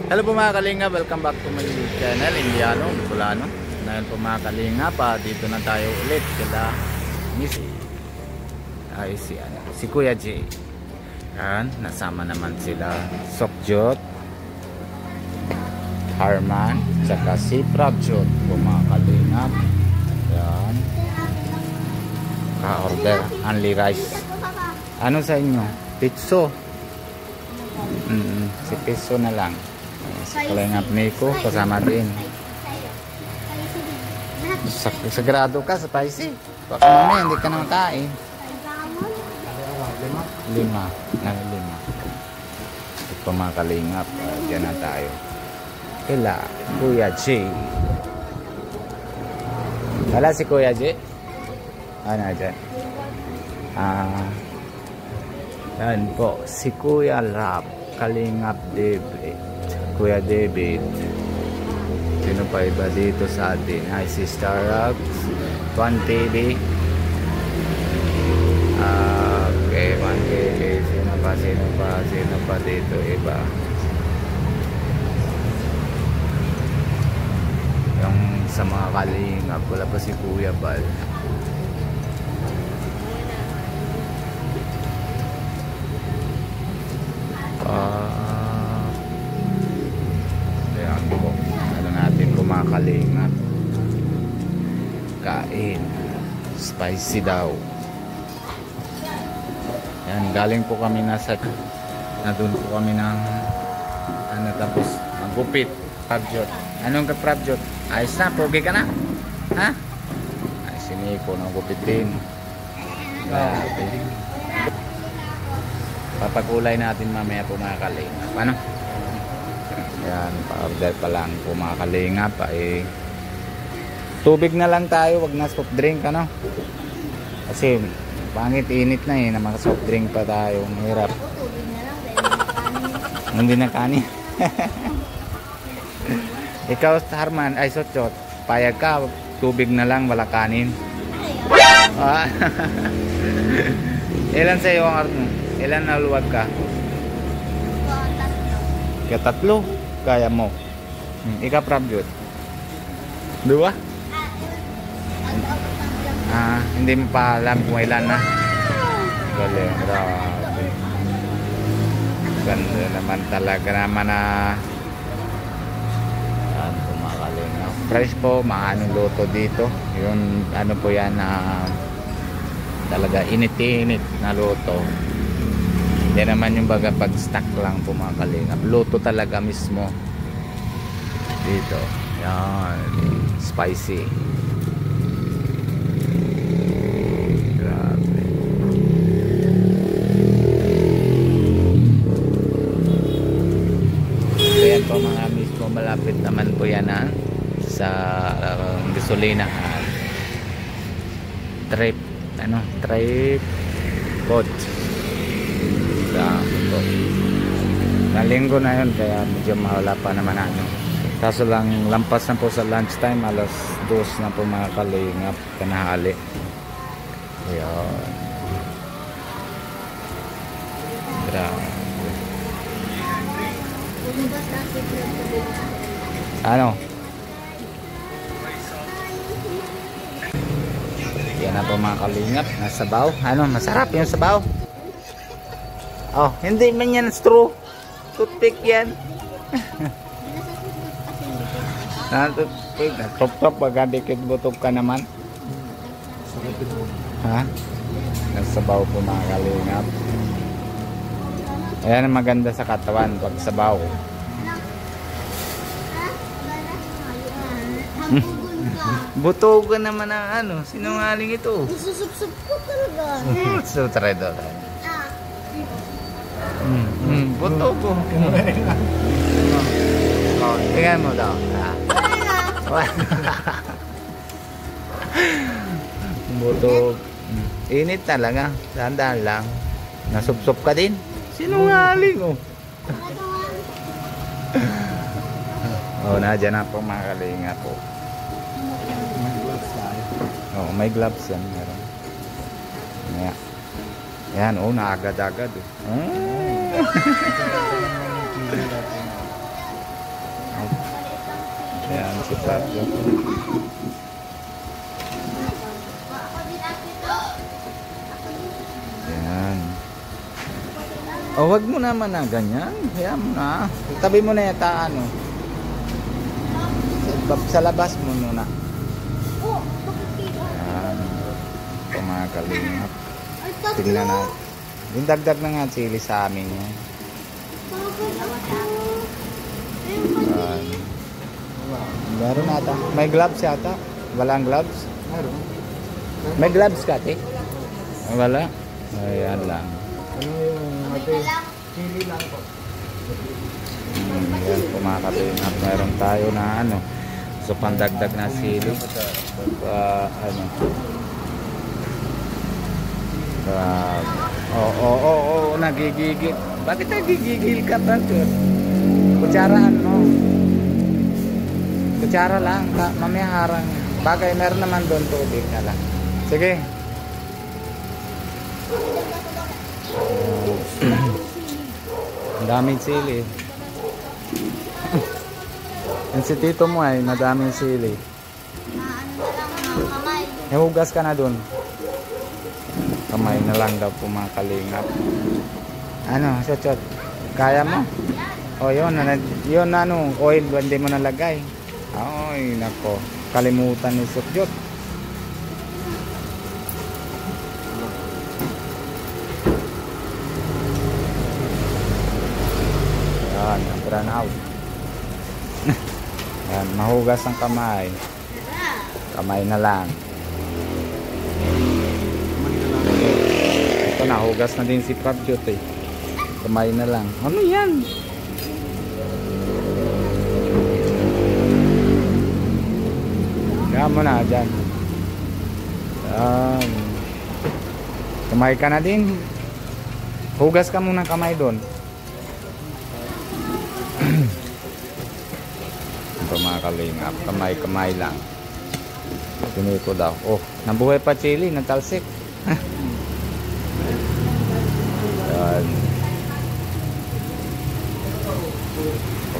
Hello po mga kalinga, welcome back to my channel, Indiano, Bicolano. Ngayon po mga kalinga pa, dito na tayo ulit kila Miss si Kuya J. Yan, nasama naman sila Sokjot, Harman, saka si Prabjot po mga kalinga. Yan, ka-order, only rice. Ano sa inyo? Pizzo. Si Pizzo na lang. Kalingap Nico kasama din. Sagrado ka sa spicy. Baka mamaya hindi ka na makain. 5. Ito mga kalingap. Diyan na tayo. Kila Kuya J. Wala si Kuya J? Ano dyan? Yan po. Si Kuya Rap. Kalingap David. Kuya David. Sino pa iba dito sa atin? Ay, si Starbucks, One TV. Okay, One TV. Sino pa dito iba? Yung sa mga kalingap, wala pa si Kuya Bal. Kalingap kain spicy daw. Yan, galing po kami na doon po kami ng tapos magupit. Prabjot, anong ka Prabjot? Ayos na, pogi ka na, ha? Ay, si Nico nagupit din. Grabe. Papakulay natin mamaya po mga kalingap. Ano? Yan, pa-order pa lang po mga kalingap. Tubig na lang tayo, wag na soft drink, ano? Kasi pangit, init na na mga soft drink pa tayo, mahirap. Hindi na kanin. Ikaw, Harman, ay Sokjot, payag ka, tubig na lang, wala kanin. Ilan sa iyo ang arno? Ilan na luwag ka? 3. Kaya mo. Ika Prabjot. 2? Hindi mo pa alam kung ilan na. Galing, grabe. Ganda naman talaga naman na kumakaling. Fresh po, maanong luto dito. Yung ano po yan na talaga init-init na luto. Hindi naman yung baga pag stock lang po mga kalingap. Luto talaga mismo dito. Yan, spicy. Grabe. Ayan po mga mismo, malapit naman po yan sa gasolinahan. Trip coach. Na linggo na yun, kaya medyo mahula pa naman kaso lang lampas na po sa lunch time, alas 2 na po mga kalingap, kanahali. Ayan, grabe. Ano? Yan na po mga kalingap, nasa sabaw. Ano, masarap yung sabaw. Oh, hindi man yan straw. Toothpick yan. Toothpick. Top-top. Pagkadikit butog ka naman. Ha? Nagsabaw po mga kalingap. Ayan ang maganda sa katawan pag sabaw. Butog ka naman ang sinungaling ito. Isusup-sup ko talaga. So, try doon. Buto ko. Tingnan mo daw. Buto. Init talaga. Dahan-dahan lang. Nasupsup ka din. Sinungaling nadyan na po mga kalinga po. May gloves yan. Meron. Yan, naagad-agad. Yan si Fabio. Yan. Oh, wag mo naman na ganyan. Hayaan mo na. Tabi mo na yata ano. Sa labas mo muna. Yan. Ito mga kalingap. Tingnan natin. Yung dagdag na nga chili sa amin yan. Meron ata. May gloves yata. Walang gloves? Meron. May gloves ka, te? Wala. Ayan lang. Ano yung ate? Chili lang po. Yan po mga kalingap. Meron tayo na ano. So pandagdag na sili. Ano. Nagigigil. Bakit nagigigil ka ba? Kutsaraan mo. Kutsara lang. Mamaya harang. Bagay, meron naman doon tubig na lang. Sige. Ang daming sili. Yung si tito mo ay madaming sili. Hugas ka na doon. Kamay na lang daw po mga kalingap. Ano, Chochot? Kaya mo? O yun, ano, oil, hindi mo nalagay. Ay, nako. Kalimutan ni Chochot. Yan, brown out. Yan, mahugas ang kamay. Kamay na lang. Ito na, hugas na din si Fabio eh. Kamay na lang. Ano yan? Kaya mo na dyan. Yan. Kamay ka na din. Hugas ka muna kamay doon. Ito mga kalingap. Kamay lang. Pinito daw. Oh, nabuhay pa chili, natalsik. Yan.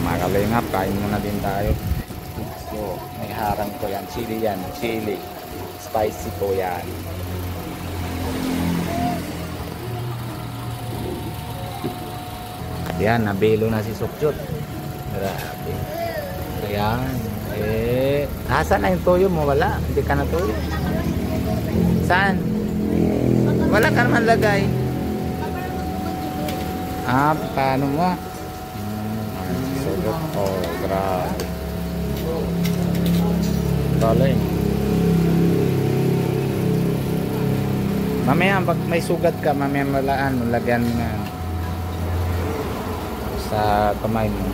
Mga kalingap, kain muna din tayo. So, may harang ko yan. Chili yan. Chili. Spicy po yan. Yan, nabilo na si Sukjot. Grabe. Ayan. Asan na yung toyo mo? Wala. Hindi ka na toyo. Saan? Wala ka naman lagay. Paano mo? Sugot. Oh, grabe. Galing. Mamaya, pag may sugat ka, mamaya malaan, lagyan mo na sa kamay mo.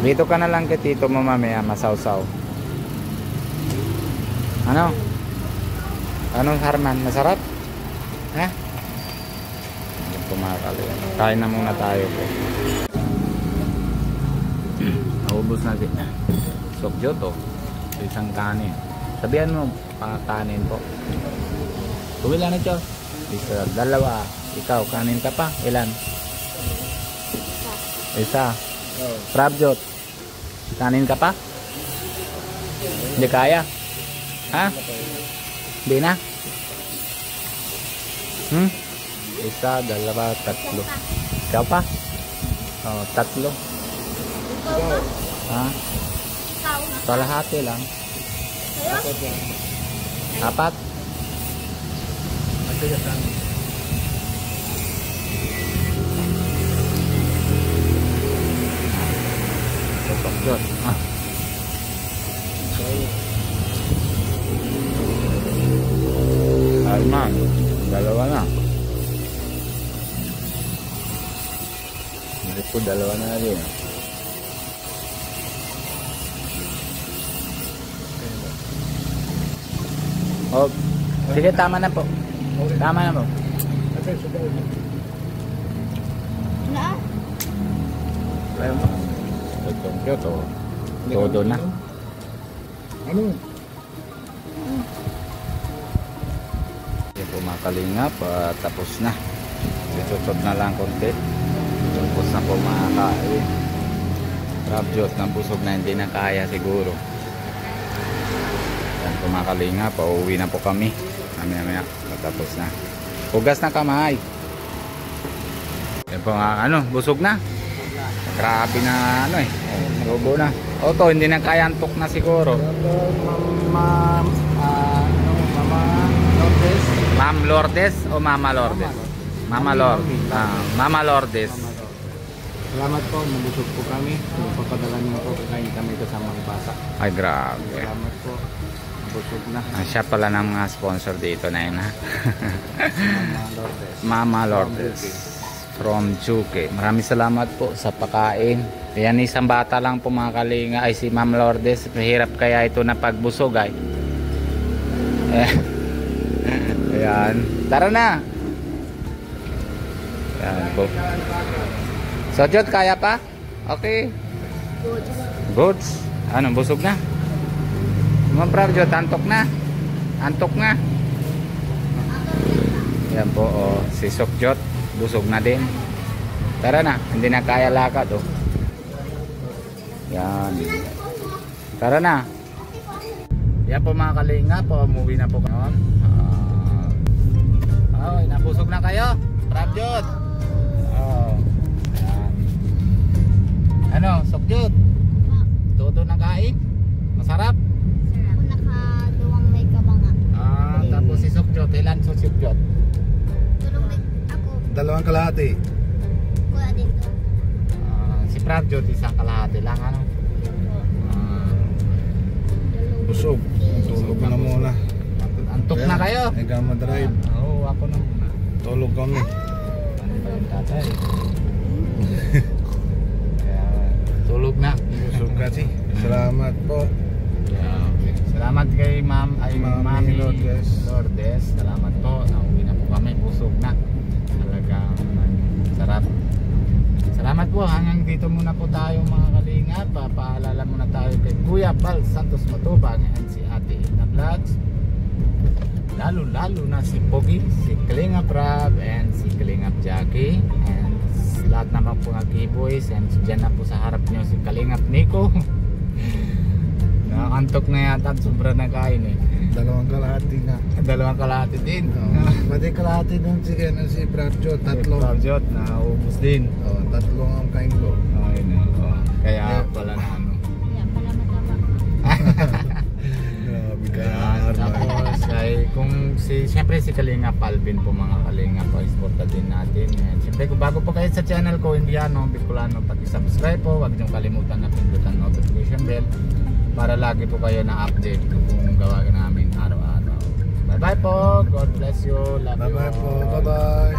Dito ka na lang kay tito mo mamaya, masawsaw. Ano? Ano, Harman? Masarap? Ha? Kumakalian. Kain na muna tayo po. Naubos natin. Sokjo to. Isang kanin. Sabihan mo, kanin po. Tuwi lang ito. Isa, dalawa. Ikaw, kanin ka pa? Ilan? Isa. Prabjot. Kanin ka pa? Hindi kaya? Ha? Hindi na? Isa, dalawa, tatlo. Ikaw pa? Oh, tatlo. Ha? Kalahati lang. Apat. Sosok ah. Alman, dalawa na. Ito dalawa na rin. Oh, sige, tama na po. Tama na po. Ayun po. Ito. Todo na. Ano? Yan po mga kalingap. Tapos na. Susod na lang konti. Tapos na po mga kain. Rabyot ng busog na hindi na kaya siguro. Yan po mga kalinga, pauwi na po kami. Mamaya matapos na. Hugas na kamay. Yan po nga, busog na. Grabe na narubo na. Oto, hindi na kaya, antok na siguro. Mama Lourdes. Ma'am Lourdes o Mama Lourdes? Mama Lourdes. Mama Lourdes. Salamat po, nabusog po kami. Papadala niyo po, kakain kami kasamang bata. Ay, grabe. Salamat po, nabusog na. Siya pala ng mga sponsor dito na yun, ha? Mama Lourdes. Mama Lourdes from Chuque. Maraming salamat po sa pagkain. Yan, isang bata lang po mga kalinga. Ay, si Ma'am Lourdes. Mahirap kaya ito na pagbusog ay. Ayan. Tara na. Ayan po. So, Jod, kaya pa? Okay. Goods. Ano, busog na? Mga bravo, Jod, antok na. Antok na. Ayan po, si Sokjot. Busog na din. Tara na, hindi na kaya lakad, Yan. Tara na. Yan po mga kalinga po, umuwi na po karon. Napusog na kayo. Rabyot. Yan. Sokjot. Todo na kain. Masarap. Ako nakaduwang may kabanga. Tapos si Sokjot, ilan si Sokjot? Tulong may ako. Dalawang kalahati. Kuya dito. Si Prabyot, isang kalahati lang, Busog. Tulog na muna. Antok na kayo. Ikaw madrive. Oo, ako na muna. Tulog kami. Ano ba yung tatay? Kaya, tulog na. Busog kasi. Salamat po. Okay. Salamat kay Mami Lourdes. Lourdes. Salamat po. Nauwi na po kami. Busog na. Talagang sarap. Salamat po. Hanggang dito muna po tayo mga kalinga. Papaalala muna tayo kay Kuya Bal Santos Matubang and si Ate Edna Vlogs. Lalo na si Pogi, si Kalingap Rab and si Kalingap Jackie. And lahat naman po ng keyboys. And dyan na po sa harap nyo si Kalingap Nico. Nakakantok na yata at sobra na kain Dalawang kalahati na. Dalawang kalahati din. Pati kalahati nung si Bradshaw. Tatlo. Bradshaw na ubos din. Tatlong ang kain ko. Kaya pala na Kaya pala mataba. Grabe ka. Tapos siyempre si Kalinga Palvin po mga Kalinga po, exporta din natin. And siyempre kung bago po kayo sa channel ko, Indiano Bicolano, pag-subscribe po, huwag niyong kalimutan na pindutan notification bell para lagi po kayo na update kung gawa namin araw-araw. Bye bye po, God bless you, love you Bye bye po. all. Bye bye.